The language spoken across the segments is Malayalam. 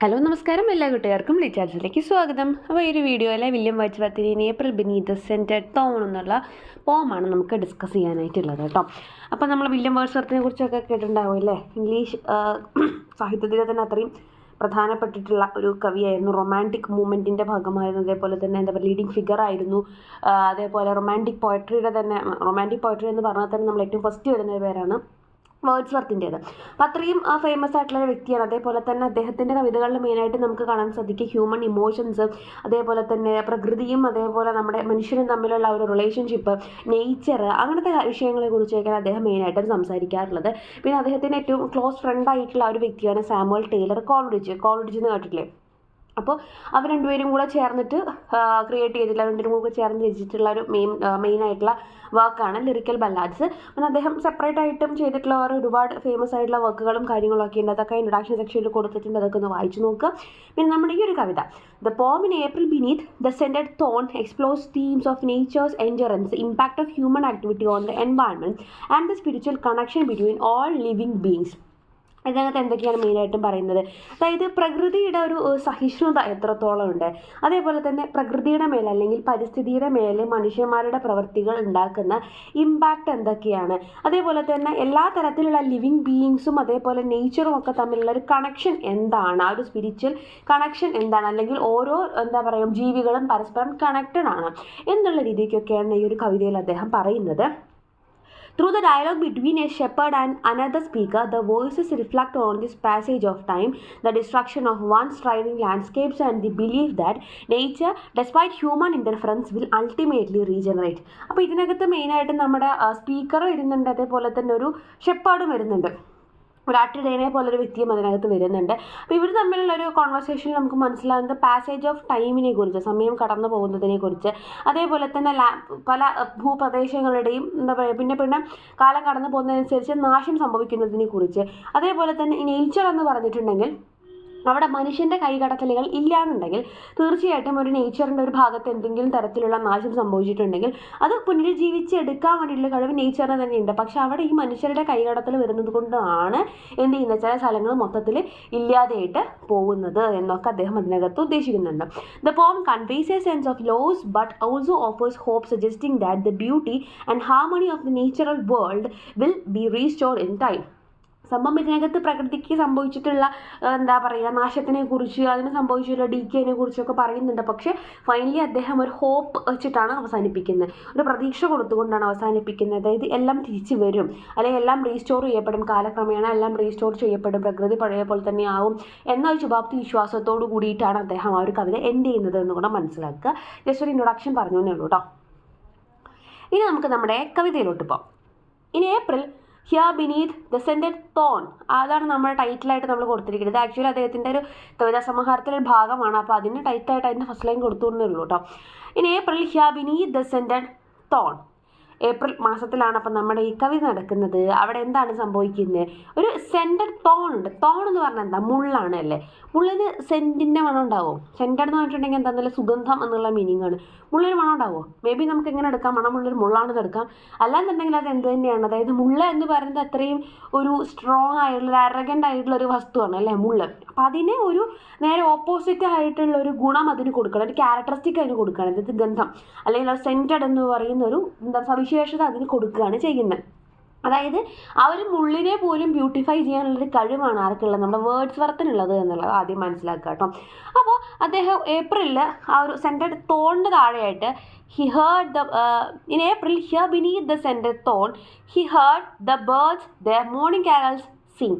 ഹലോ നമസ്കാരം, എല്ലാ കൂട്ടുകാർക്കും ലിറ്റാർസിലേക്ക് സ്വാഗതം. അപ്പോൾ ഈ ഒരു വീഡിയോയിലെ വില്യം വേർഡ്സ്വർത്തിൻ്റെ April beneath the scented thorn എന്നുള്ള പോമാണ് നമുക്ക് ഡിസ്കസ് ചെയ്യാനായിട്ടുള്ളത് കേട്ടോ. അപ്പോൾ നമ്മൾ വില്യം വേർഡ്സ്വർത്തിനെ കുറിച്ചൊക്കെ കേട്ടിട്ടുണ്ടാവുമല്ലേ. ഇംഗ്ലീഷ് സാഹിത്യത്തിലെ തന്നെ അത്രയും പ്രധാനപ്പെട്ടിട്ടുള്ള ഒരു കവിയായിരുന്നു. റൊമാൻറ്റിക് മൂവ്മെൻറ്റിൻ്റെ ഭാഗമായിരുന്നു. അതേപോലെ തന്നെ എന്താ പറയുക, ലീഡിങ് ഫിഗർ ആയിരുന്നു. അതേപോലെ റൊമാൻറ്റിക് പോയട്രി എന്ന് പറഞ്ഞാൽ തന്നെ നമ്മൾ ഏറ്റവും ഫസ്റ്റ് വരുന്ന പേരാണ് വേർഡ്സ്വർത്തിൻ്റേത്. അപ്പം അത്രയും ഫേമസ് ആയിട്ടുള്ള ഒരു വ്യക്തിയാണ്. അതേപോലെ തന്നെ അദ്ദേഹത്തിൻ്റെ കവിതകളിൽ മെയിനായിട്ട് നമുക്ക് കാണാൻ സാധിക്കും ഹ്യൂമൻ ഇമോഷൻസ്, അതേപോലെ തന്നെ പ്രകൃതിയും അതേപോലെ നമ്മുടെ മനുഷ്യനും തമ്മിലുള്ള ഒരു റിലേഷൻഷിപ്പ്, നേച്ചർ, അങ്ങനത്തെ വിഷയങ്ങളെ കുറിച്ചൊക്കെയാണ് അദ്ദേഹം മെയിനായിട്ടും സംസാരിക്കാറുള്ളത്. പിന്നെ അദ്ദേഹത്തിൻ്റെ ഏറ്റവും ക്ലോസ് ഫ്രണ്ട് ആയിട്ടുള്ള ഒരു വ്യക്തിയാണ് സാമുവൽ ടൈലർ കോൾറിഡ്ജ് എന്ന് കേട്ടിട്ടില്ലേ. അപ്പോൾ അവർ രണ്ടുപേരും കൂടെ ചേർന്നിട്ട് ക്രിയേറ്റ് ചെയ്തിട്ടുള്ള, രണ്ടുപേരും കൂടെ ചേർന്ന് രചിച്ചിട്ടുള്ള ഒരു മെയിനായിട്ടുള്ള വർക്കാണ് ലിറിക്കൽ ബല്ലാഡ്സ്. പിന്നെ അദ്ദേഹം സെപ്പറേറ്റ് ആയിട്ടും ചെയ്തിട്ടുള്ള ഒരുപാട് ഫേമസ് ആയിട്ടുള്ള വർക്കുകളും കാര്യങ്ങളൊക്കെ ഉണ്ട്. അതൊക്കെ ഇൻട്രൊഡക്ഷൻ സെക്ഷനിൽ കൊടുത്തിട്ടുണ്ട്. അതൊക്കെ ഒന്ന് വായിച്ചു നോക്കുക. പിന്നെ നമ്മുടെ ഈ ഒരു കവിത the poem in April beneath the scented thorn explores themes of nature's endurance, impact of human activity on the environment and the spiritual connection between all living beings. ഇതിനകത്ത് എന്തൊക്കെയാണ് മെയിനായിട്ടും പറയുന്നത്? അതായത് പ്രകൃതിയുടെ ഒരു സഹിഷ്ണുത എത്രത്തോളം ഉണ്ട്, അതേപോലെ തന്നെ പ്രകൃതിയുടെ മേലെ അല്ലെങ്കിൽ പരിസ്ഥിതിയുടെ മേലെ മനുഷ്യന്മാരുടെ പ്രവൃത്തികൾ ഉണ്ടാക്കുന്ന ഇമ്പാക്റ്റ് എന്തൊക്കെയാണ്, അതേപോലെ തന്നെ എല്ലാ തരത്തിലുള്ള ലിവിങ് ബീയിങ്സും അതേപോലെ നേച്ചറും ഒക്കെ തമ്മിലുള്ള ഒരു കണക്ഷൻ എന്താണ്, ആ ഒരു സ്പിരിച്വൽ കണക്ഷൻ എന്താണ്, അല്ലെങ്കിൽ ഓരോ എന്താ പറയുക ജീവികളും പരസ്പരം കണക്റ്റഡ് ആണ് എന്നുള്ള രീതിക്കൊക്കെയാണ് ഈ ഒരു കവിതയിൽ അദ്ദേഹം പറയുന്നത്. Through the dialogue between a shepherd and another speaker, the voices reflect on this passage of time, the destruction of once thriving landscapes, and the belief that nature, despite human interference, will ultimately regenerate. അപ്പോൾ ഇതിനകത്ത് മെയിനായിട്ട് നമ്മുടെ സ്പീക്കർ വരുന്നുണ്ട്, അതേപോലെ തന്നെ ഒരു ഷെപ്പേർഡും വരുന്നുണ്ട്, ഒരാട്ടിടയനെ പോലൊരു വ്യക്തിയും അതിനകത്ത് വരുന്നുണ്ട്. അപ്പോൾ ഇവർ തമ്മിലുള്ളൊരു കോൺവെർസേഷനിൽ നമുക്ക് മനസ്സിലാകുന്നത് പാസേജ് ഓഫ് ടൈമിനെ കുറിച്ച്, സമയം കടന്നു പോകുന്നതിനെ കുറിച്ച്, അതേപോലെ തന്നെ പല ഭൂപ്രദേശങ്ങളുടെയും എന്താ പറയുക പിന്നെ കാലം കടന്നു പോകുന്നതനുസരിച്ച് നാശം സംഭവിക്കുന്നതിനെ കുറിച്ച്, അതേപോലെ തന്നെ ഈ നേച്ചർ എന്ന് പറഞ്ഞിട്ടുണ്ടെങ്കിൽ അവിടെ മനുഷ്യൻ്റെ കൈകടത്തലുകൾ ഇല്ലയെന്നുണ്ടെങ്കിൽ തീർച്ചയായിട്ടും ഒരു നേച്ചറിൻ്റെ ഒരു ഭാഗത്ത് എന്തെങ്കിലും തരത്തിലുള്ള നാശം സംഭവിച്ചിട്ടുണ്ടെങ്കിൽ അത് പുനരുജ്ജീവിച്ചെടുക്കാൻ വേണ്ടിയിട്ടുള്ള കഴിവ് നേച്ചറിന് തന്നെയുണ്ട്. പക്ഷെ അവിടെ ഈ മനുഷ്യരുടെ കൈകടത്തൽ വരുന്നത് കൊണ്ടാണ് എന്ത് ചെയ്യുന്നത്, ചില സ്ഥലങ്ങൾ മൊത്തത്തിൽ ഇല്ലാതെയായിട്ട് പോകുന്നത് എന്നൊക്കെ അദ്ദേഹം അതിനകത്ത് ഉദ്ദേശിക്കുന്നുണ്ട്. The poem conveys a sense of loss but also offers hope, suggesting that the beauty and harmony of the natural world will be restored in time. സംഭവം ഇതിനകത്ത് പ്രകൃതിക്ക് സംഭവിച്ചിട്ടുള്ള എന്താ പറയുക നാശത്തിനെ കുറിച്ച്, അതിന് സംഭവിച്ചിട്ടുള്ള ഡീക്കേനെ കുറിച്ചൊക്കെ പറയുന്നുണ്ട്. പക്ഷേ ഫൈനലി അദ്ദേഹം ഒരു ഹോപ്പ് വെച്ചിട്ടാണ് അവസാനിപ്പിക്കുന്നത്, ഒരു പ്രതീക്ഷ കൊടുത്തുകൊണ്ടാണ് അവസാനിപ്പിക്കുന്നത്. അതായത് എല്ലാം തിരിച്ചു വരും, അല്ലെങ്കിൽ എല്ലാം റീസ്റ്റോർ ചെയ്യപ്പെടും, കാലക്രമേണ എല്ലാം റീസ്റ്റോർ ചെയ്യപ്പെടും, പ്രകൃതി പഴയ പോലെ തന്നെ ആവും എന്നൊരു ശുഭാപ്തി വിശ്വാസത്തോട് കൂടിയിട്ടാണ് അദ്ദേഹം ആ ഒരു കവിത എൻഡ് ചെയ്യുന്നത് എന്ന് കൂടെ മനസ്സിലാക്കുക. ജസ്റ്റ് ഒരു ഇൻട്രൊഡക്ഷൻ പറഞ്ഞു എന്നേ ഉള്ളൂ കേട്ടോ. ഇനി നമുക്ക് നമ്മുടെ കവിതയിലോട്ട് പോകാം. In April here beneath the scented thorn, അതാണ് നമ്മുടെ ടൈറ്റിലായിട്ട് നമ്മൾ കൊടുത്തിരിക്കുന്നത്. ആക്ച്വലി അദ്ദേഹത്തിൻ്റെ ഒരു കവിതാ സമാഹാരത്തിലൊരു ഭാഗമാണ്. അപ്പോൾ അതിന് ടൈറ്റായിട്ട് അതിൻ്റെ ഫസ്റ്റ് ലൈൻ കൊടുത്തുകൊണ്ടേ ഉള്ളൂ കേട്ടോ. In April here beneath the scented thorn, April മാസത്തിലാണ് അപ്പം നമ്മുടെ ഈ കവിത നടക്കുന്നത്. അവിടെ എന്താണ് സംഭവിക്കുന്നത്, ഒരു സെൻറ്റഡ് തോൺ ഉണ്ട്. തോൺ എന്ന് പറഞ്ഞാൽ എന്താ, മുള്ളാണ് അല്ലേ. മുള്ളിന് സെൻറ്റിൻ്റെ മണം ഉണ്ടാവുമോ? സെൻറ്റഡ് എന്ന് പറഞ്ഞിട്ടുണ്ടെങ്കിൽ എന്താ, നല്ല സുഗന്ധം എന്നുള്ള മീനിങ് ആണ്. മുള്ളിന് മണം ഉണ്ടാവുമോ? മേ ബി നമുക്ക് എങ്ങനെ എടുക്കാം, മണമുള്ളൊരു മുള്ളാണെന്ന് എടുക്കാം. അല്ലാന്നുണ്ടെങ്കിൽ അത് എന്ത് തന്നെയാണ്, അതായത് മുള്ള എന്ന് പറയുന്നത് അത്രയും ഒരു സ്ട്രോങ് ആയിട്ടുള്ള, അറഗൻ്റ് ആയിട്ടുള്ള ഒരു വസ്തുവാണ് അല്ലേ മുള്ള്. അപ്പം അതിന് ഒരു നേരെ ഓപ്പോസിറ്റ് ആയിട്ടുള്ള ഒരു ഗുണം അതിന് കൊടുക്കണം, ഒരു ക്യാരക്ടറിസ്റ്റിക് അതിന് കൊടുക്കണം. അതായത് ഗന്ധം അല്ലെങ്കിൽ സെൻറ്റഡ് എന്ന് പറയുന്ന ഒരു എന്താ സവിശേഷത അതിന് കൊടുക്കുകയാണ് ചെയ്യുന്നത്. അതായത് ആ ഒരു മുള്ളിനെ പോലും ബ്യൂട്ടിഫൈ ചെയ്യാനുള്ളൊരു കഴിവാണ് ആർക്കുള്ളത്, നമ്മുടെ വേർഡ്സ്വർത്തിനുള്ളത് എന്നുള്ളത് ആദ്യം മനസ്സിലാക്കുക കേട്ടോ. അപ്പോൾ അദ്ദേഹം ഏപ്രിലിൽ ആ ഒരു സെൻറ്റഡ് തോണിൻ്റെ താഴെയായിട്ട് he heard the in April here beneath the scented thorn he heard the birds their morning carols sing.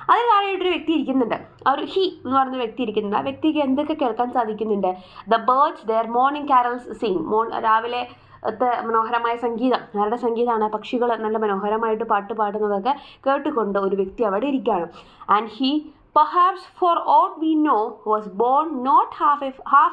അതിന് താഴെയായിട്ടൊരു വ്യക്തി ഇരിക്കുന്നുണ്ട്, ആ ഒരു ഹി എന്ന് പറയുന്ന വ്യക്തി ഇരിക്കുന്നുണ്ട്. ആ വ്യക്തിക്ക് എന്തൊക്കെ കേൾക്കാൻ സാധിക്കുന്നുണ്ട്, the birds their morning carols sing, രാവിലെ മനോഹരമായ സംഗീതം, ആരുടെ സംഗീതമാണ്, പക്ഷികൾ നല്ല മനോഹരമായിട്ട് പാട്ട് പാടുന്നതൊക്കെ കേട്ടുകൊണ്ട് ഒരു വ്യക്തി അവിടെ ഇരിക്കുകയാണ്. And he perhaps for aught we know was born not half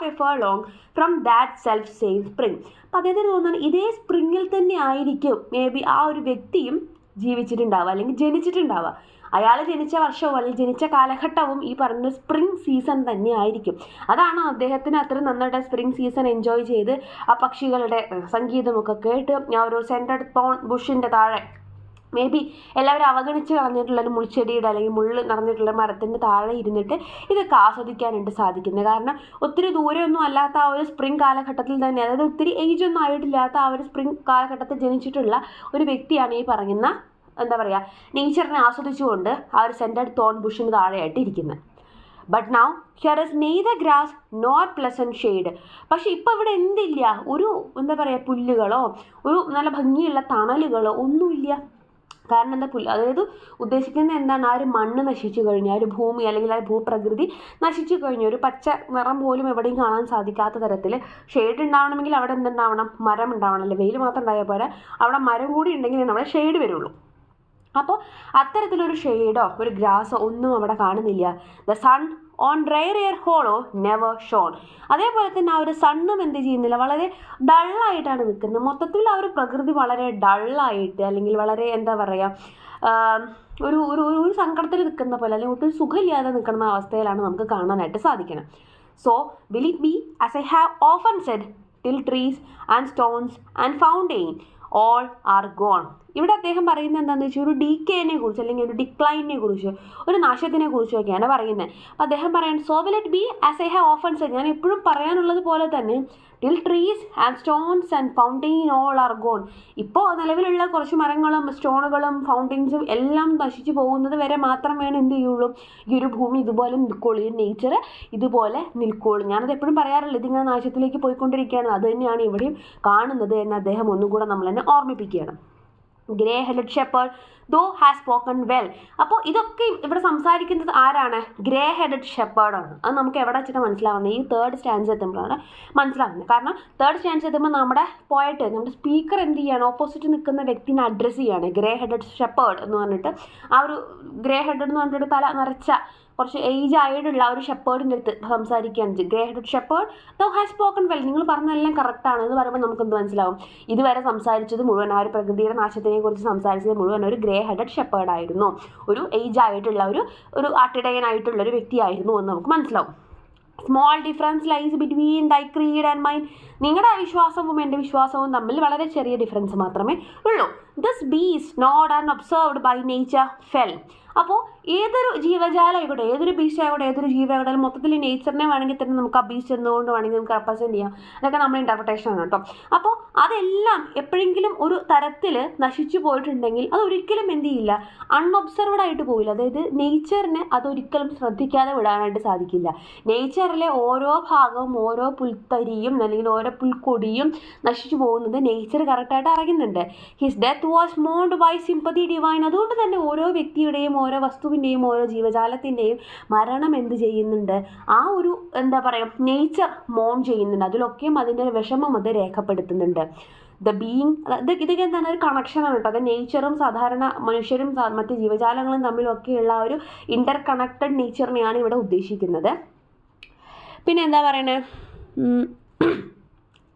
a furlong from that self same spring. അപ്പം അദ്ദേഹത്തിന് തോന്നുന്നു ഇതേ സ്പ്രിങ്ങിൽ തന്നെ ആയിരിക്കും മേ ബി ആ ഒരു വ്യക്തിയും ജീവിച്ചിട്ടുണ്ടാവുക അല്ലെങ്കിൽ ജനിച്ചിട്ടുണ്ടാവുക. അയാൾ ജനിച്ച വർഷവും അല്ലെങ്കിൽ ജനിച്ച കാലഘട്ടവും ഈ പറഞ്ഞ സ്പ്രിംഗ് സീസൺ തന്നെ ആയിരിക്കും. അതാണ് അദ്ദേഹത്തിന് അത്ര നന്നായിട്ട് സ്പ്രിംഗ് സീസൺ എൻജോയ് ചെയ്ത് ആ പക്ഷികളുടെ സംഗീതമൊക്കെ കേട്ട് ആ ഒരു സെൻറ്റഡ് തോൺ ബുഷിൻ്റെ താഴെ മേ ബി എല്ലാവരും അവഗണിച്ച് കളഞ്ഞിട്ടുള്ള ഒരു മുൾച്ചെടിയുടെ അല്ലെങ്കിൽ മുള്ള് നിറഞ്ഞിട്ടുള്ള മരത്തിൻ്റെ താഴെ ഇരുന്നിട്ട് ഇതൊക്കെ ആസ്വദിക്കാനായിട്ട് സാധിക്കുന്നത്. കാരണം ഒത്തിരി ദൂരെയൊന്നും അല്ലാത്ത ആ ഒരു സ്പ്രിംഗ് കാലഘട്ടത്തിൽ തന്നെ, അതായത് ഒത്തിരി ഏജ് ഒന്നും ആയിട്ടില്ലാത്ത ആ ഒരു സ്പ്രിംഗ് കാലഘട്ടത്തിൽ ജനിച്ചിട്ടുള്ള ഒരു വ്യക്തിയാണ് ഈ പറയുന്ന എന്താ പറയുക നേച്ചറിനെ ആസ്വദിച്ചുകൊണ്ട് ആ ഒരു സെൻറ്റഡ് തോൺ ബുഷിന് താഴെയായിട്ട് ഇരിക്കുന്നത്. But now here is neither grass nor pleasant shade. പക്ഷെ ഇപ്പോൾ ഇവിടെ എന്തില്ല, ഒരു എന്താ പറയുക പുല്ലുകളോ ഒരു നല്ല ഭംഗിയുള്ള തണലുകളോ ഒന്നുമില്ല. കാരണം എന്താ അതായത് ഉദ്ദേശിക്കുന്നത് എന്താണ്, ആ ഒരു മണ്ണ് നശിച്ചു കഴിഞ്ഞു, ആ ഒരു ഭൂമി അല്ലെങ്കിൽ ആ ഭൂപ്രകൃതി നശിച്ചു കഴിഞ്ഞു, ഒരു പച്ച നിറം പോലും എവിടെയും കാണാൻ സാധിക്കാത്ത തരത്തിൽ ഷെയ്ഡ് ഉണ്ടാവണമെങ്കിൽ അവിടെ എന്തുണ്ടാവണം, മരം ഉണ്ടാവണം. അല്ലേ, വെയിൽ മാത്രം ഉണ്ടായാൽ പോരാ, അവിടെ മരം കൂടി ഉണ്ടെങ്കിലാണ് അവിടെ ഷെയ്ഡ് വരുള്ളൂ. അപ്പോൾ അത്തരത്തിലൊരു ഷെയ്ഡോ ഒരു ഗ്രാസോ ഒന്നും അവിടെ കാണുന്നില്ല. The sun on rare hollow never shone. അതേപോലെ തന്നെ ആ ഒരു സണ്ണും എന്ത് ചെയ്യുന്നില്ല, വളരെ ഡള്ളായിട്ടാണ് നിൽക്കുന്നത്. മൊത്തത്തിൽ ആ ഒരു പ്രകൃതി വളരെ ഡള്ളായിട്ട് അല്ലെങ്കിൽ വളരെ എന്താ പറയുക ഒരു ഒരു ഒരു സങ്കടത്തിൽ നിൽക്കുന്ന പോലെ അല്ലെങ്കിൽ ഒട്ടും സുഖമില്ലാതെ നിൽക്കുന്ന അവസ്ഥയിലാണ് നമുക്ക് കാണാനായിട്ട് സാധിക്കണം. So will it be as I have often said till trees and stones and fountain all are gone. ഇവിടെ അദ്ദേഹം പറയുന്നത് എന്താണെന്ന് വെച്ചാൽ ഒരു ഡീക്കേനെ കുറിച്ച് അല്ലെങ്കിൽ ഒരു ഡിക്ലൈനിനെ കുറിച്ച്, ഒരു നാശത്തിനെ കുറിച്ചൊക്കെയാണ് പറയുന്നത്. അപ്പോൾ അദ്ദേഹം പറയുന്നത് so will it be as I have often said, ഞാൻ എപ്പോഴും പറയാനുള്ളത് പോലെ തന്നെ till trees and stones and fountain all are gone. ഇപ്പോൾ നിലവിലുള്ള കുറച്ച് മരങ്ങളും സ്റ്റോണുകളും ഫൗണ്ടെയിൻസും എല്ലാം നശിച്ചു പോകുന്നത് വരെ മാത്രമേ എന്ത് ചെയ്യുള്ളൂ, ഈ ഒരു ഭൂമി ഇതുപോലെ നിൽക്കുള്ളൂ, ഈ നേച്ചർ ഇതുപോലെ നിൽക്കുള്ളൂ. ഞാനത് എപ്പോഴും പറയാറില്ല, ഇതിങ്ങനെ നാശത്തിലേക്ക് പോയിക്കൊണ്ടിരിക്കുകയാണ്, അത് തന്നെയാണ് ഇവിടെയും കാണുന്നത് എന്ന് അദ്ദേഹം ഒന്നും കൂടെ നമ്മൾ തന്നെ ഓർമ്മിപ്പിക്കുകയാണ്. Grey headed shepherd though has spoken well. അപ്പോൾ ഇതൊക്കെ ഇവിടെ സംസാരിക്കുന്നത് ആരാണ്, ഗ്രേ ഹെഡഡ് ഷെപ്പേർഡാണ്. അത് നമുക്ക് എവിടെ വെച്ചിട്ട് മനസ്സിലാവുന്നത്, ഈ തേർഡ് സ്റ്റാൻസ് എത്തുമ്പോഴാണ് മനസ്സിലാവുന്നത്. കാരണം തേർഡ് സ്റ്റാൻസ് എത്തുമ്പോൾ നമ്മുടെ പോയിട്ട് നമ്മുടെ സ്പീക്കർ എന്ത് ചെയ്യാണ്, ഓപ്പോസിറ്റ് നിൽക്കുന്ന വ്യക്തിനെ അഡ്രസ്സ് ചെയ്യാണ്, ഗ്രേ ഹെഡഡ് ഷെപ്പേർഡ് എന്ന് പറഞ്ഞിട്ട്. ആ ഒരു ഗ്രേ ഹെഡഡ് എന്ന് പറഞ്ഞിട്ട് തല നിറച്ച കുറച്ച് ഏജ് ആയിട്ടുള്ള ഒരു ഷെപ്പേർഡിൻ്റെ അടുത്ത് സംസാരിക്കുകയാണ്. Grey headed shepherd though has spoken well. നിങ്ങൾ പറഞ്ഞതെല്ലാം കറക്റ്റാണ് എന്ന് പറയുമ്പോൾ നമുക്കെന്ത് മനസ്സിലാവും, ഇതുവരെ സംസാരിച്ചത് മുഴുവൻ ആ ഒരു പ്രകൃതിയുടെ നാശത്തിനെ കുറിച്ച് സംസാരിച്ചത് മുഴുവൻ ഒരു ഗ്രേ ഹെഡഡ് ഷെപ്പേർഡ് ആയിരുന്നു, ഒരു ഏജ് ആയിട്ടുള്ള ഒരു ആട്ടിടയനായിട്ടുള്ള ഒരു വ്യക്തിയായിരുന്നു എന്ന് നമുക്ക് മനസ്സിലാവും. സ്മോൾ ഡിഫറൻസ് ലൈസ് ബിറ്റ്വീൻ ദൈ ക്രീഡ് ആൻഡ് മൈൻ. നിങ്ങളുടെ വിശ്വാസവും എൻ്റെ വിശ്വാസവും തമ്മിൽ വളരെ ചെറിയ ഡിഫറൻസ് മാത്രമേ ഉള്ളൂ. This beast not and observed by nature fell. അപ്പോൾ ഏതൊരു ജീവജാലം ആയിക്കോട്ടെ, ഏതൊരു ബീസ്റ്റ് ആയിക്കോട്ടെ, ഏതൊരു ജീവമായിക്കോട്ടെ, മൊത്തത്തിൽ നേച്ചറിനെ വേണമെങ്കിൽ തന്നെ നമുക്ക് ആ ബീസ്റ്റ് എന്തുകൊണ്ട് വേണമെങ്കിൽ നമുക്ക് റെപ്രസെൻറ്റ് ചെയ്യാം. അതൊക്കെ നമ്മുടെ ഇൻ്റർപ്രിട്ടേഷനാണ് കേട്ടോ. അപ്പോൾ അതെല്ലാം എപ്പോഴെങ്കിലും ഒരു തരത്തിൽ നശിച്ചു പോയിട്ടുണ്ടെങ്കിൽ അതൊരിക്കലും എന്ത് ചെയ്യില്ല, അൺഒബ്സർവ്ഡ് ആയിട്ട് പോയില്ല. അതായത് നേച്ചറിനെ അതൊരിക്കലും ശ്രദ്ധിക്കാതെ വിടാനായിട്ട് സാധിക്കില്ല. നേച്ചറിലെ ഓരോ ഭാഗവും ഓരോ പുൽത്തരിയും അല്ലെങ്കിൽ ഓരോ പുൽക്കൊടിയും നശിച്ചു പോകുന്നത് നേച്ചർ കറക്റ്റായിട്ട് അറിയുന്നുണ്ട്. His death was mourned by sympathy divine. അതുകൊണ്ട് തന്നെ ഓരോ വ്യക്തിയുടെയും ഓരോ വസ്തുവിൻ്റെയും ഓരോ ജീവജാലത്തിൻ്റെയും മരണം എന്ത് ചെയ്യുന്നുണ്ട്, ആ ഒരു എന്താ പറയുക നേച്ചർ മോൺ ചെയ്യുന്നുണ്ട്. അതിലൊക്കെയും അതിൻ്റെ വിഷമം അത് രേഖപ്പെടുത്തുന്നുണ്ട്. ദ ബീയിങ്, ഇതൊക്കെ എന്താണ്, ഒരു കണക്ഷനാണ് കേട്ടോ. അത് നേച്ചറും സാധാരണ മനുഷ്യരും മറ്റ് ജീവജാലങ്ങളും തമ്മിലൊക്കെയുള്ള ഒരു ഇൻ്റർ കണക്റ്റഡ് നേച്ചറിനെയാണ് ഇവിടെ ഉദ്ദേശിക്കുന്നത്. പിന്നെ എന്താ പറയണേ,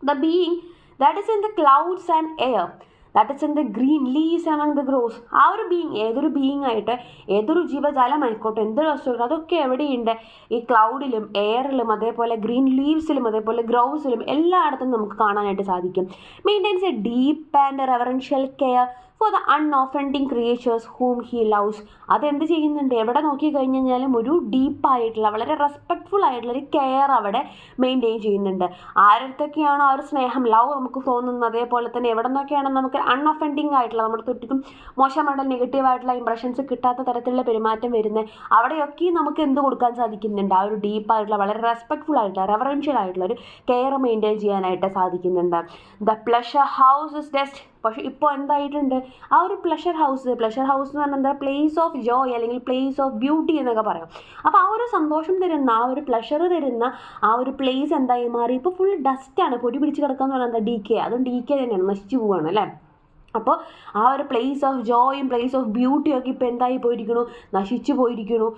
the being that is in the clouds and air that is in the green leaves among the gross. ആ ഒരു ബീയിങ്, ഏതൊരു ബീയിങ് ആയിട്ട് ഏതൊരു ജീവജാലമായിക്കോട്ടെ, എന്തൊരു വസ്തുക്കൾ, അതൊക്കെ എവിടെയുണ്ട്, ഈ ക്ലൗഡിലും എയറിലും അതേപോലെ ഗ്രീൻ ലീവ്സിലും അതേപോലെ ഗ്രോസിലും എല്ലായിടത്തും നമുക്ക് കാണാനായിട്ട് സാധിക്കും. Maintains a deep and reverential care for the unoffending creatures whom he loves. അതെന്ത് ചെയ്യുന്നുണ്ട്, എവിടെ നോക്കി കഴിഞ്ഞ് കഴിഞ്ഞാലും ഒരു ഡീപ്പായിട്ടുള്ള വളരെ റെസ്പെക്റ്റ്ഫുൾ ആയിട്ടുള്ള ഒരു കെയർ അവിടെ മെയിൻറ്റെയിൻ ചെയ്യുന്നുണ്ട്. ആരടുത്തൊക്കെയാണോ ആ ഒരു സ്നേഹം, ലവ് നമുക്ക് തോന്നുന്നത്, അതേപോലെ തന്നെ എവിടെ നിന്നൊക്കെയാണ് നമുക്ക് അൺഒഫൻഡിങ് ആയിട്ടുള്ള നമ്മുടെ തൊട്ടിട്ടും മോശമായിട്ടുള്ള നെഗറ്റീവായിട്ടുള്ള ഇംപ്രഷൻസ് കിട്ടാത്ത തരത്തിലുള്ള പെരുമാറ്റം വരുന്നത്, അവിടെയൊക്കെ നമുക്ക് എന്ത് കൊടുക്കാൻ സാധിക്കുന്നുണ്ട്, ആ ഒരു ഡീപ്പായിട്ടുള്ള വളരെ റെസ്പെക്റ്റ്ഫുൾ ആയിട്ടുള്ള റെവറൻഷ്യൽ ആയിട്ടുള്ള ഒരു കെയർ മെയിൻറ്റെയിൻ ചെയ്യാനായിട്ട് സാധിക്കുന്നുണ്ട്. The pleasure house is dust. പക്ഷേ ഇപ്പോൾ എന്തായിട്ടുണ്ട്, ആ ഒരു പ്ലഷർ ഹൗസ് എന്ന് പറഞ്ഞാൽ എന്താ, പ്ലേസ് ഓഫ് ജോയ് അല്ലെങ്കിൽ പ്ലേസ് ഓഫ് ബ്യൂട്ടി എന്നൊക്കെ പറയാം. അപ്പോൾ ആ ഒരു സന്തോഷം തരുന്ന, ആ ഒരു പ്ലഷർ തരുന്ന ആ ഒരു പ്ലേസ് എന്തായി മാറി, ഇപ്പോൾ ഫുൾ ഡസ്റ്റാണ്, പൊടി പിടിച്ച് കിടക്കുക എന്ന് പറഞ്ഞാൽ എന്താ, ഡീക്കേ. അതും ഡീക്കേ തന്നെയാണ്, നശിച്ചു പോവുകയാണ് അല്ലേ. അപ്പോൾ ആ ഒരു പ്ലേസ് ഓഫ് ജോയും പ്ലേസ് ഓഫ് ബ്യൂട്ടിയും ഒക്കെ ഇപ്പോൾ എന്തായി പോയിരിക്കുന്നു, നശിച്ചു പോയിരിക്കുന്നു.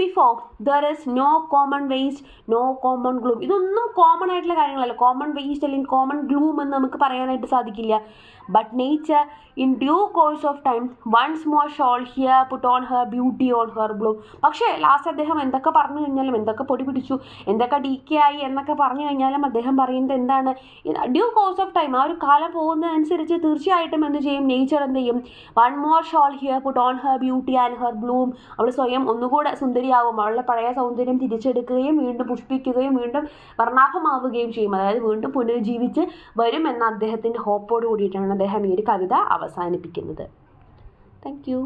Before there is no common waste, no common gloom. ഇതൊന്നും കോമൺ ആയിട്ടുള്ള കാര്യങ്ങളല്ല. കോമൺ വേസ്റ്റ് അല്ലെങ്കിൽ കോമൺ ഗ്ലൂം എന്ന് നമുക്ക് പറയാനായിട്ട് സാധിക്കില്ല. But nature in due course of time once more shall here put on her beauty on her bloom. പക്ഷേ ലാസ്റ്റ് അദ്ദേഹം എന്തൊക്കെ പറഞ്ഞു കഴിഞ്ഞാലും, എന്തൊക്കെ പൊടി പിടിച്ചു, എന്തൊക്കെ ഡീക്കേ ആയി എന്നൊക്കെ പറഞ്ഞു കഴിഞ്ഞാലും അദ്ദേഹം പറയുന്നത് എന്താണ്, ഡ്യൂ കോഴ്സ് ഓഫ് ടൈം, ആ ഒരു കാലം പോകുന്നതനുസരിച്ച് തീർച്ചയായിട്ടും തീർച്ചയായിട്ടും എന്ത് ചെയ്യും, നേച്ചർ എന്ത് ചെയ്യും, one more shall here put on her beauty and her Bloom, അവൾ സ്വയം ഒന്നുകൂടെ സുന്ദരിയാവും, അവളുടെ പഴയ സൗന്ദര്യം തിരിച്ചെടുക്കുകയും വീണ്ടും പുഷ്പിക്കുകയും വീണ്ടും വർണ്ണാഭമാവുകയും ചെയ്യും. അതായത് വീണ്ടും പുനരുജ്ജീവിച്ച് വരും എന്ന അദ്ദേഹത്തിൻ്റെ ഹോപ്പോട് കൂടിയിട്ടാണ് അദ്ദേഹം ഈ ഒരു കവിത അവസാനിപ്പിക്കുന്നത്. Thank you.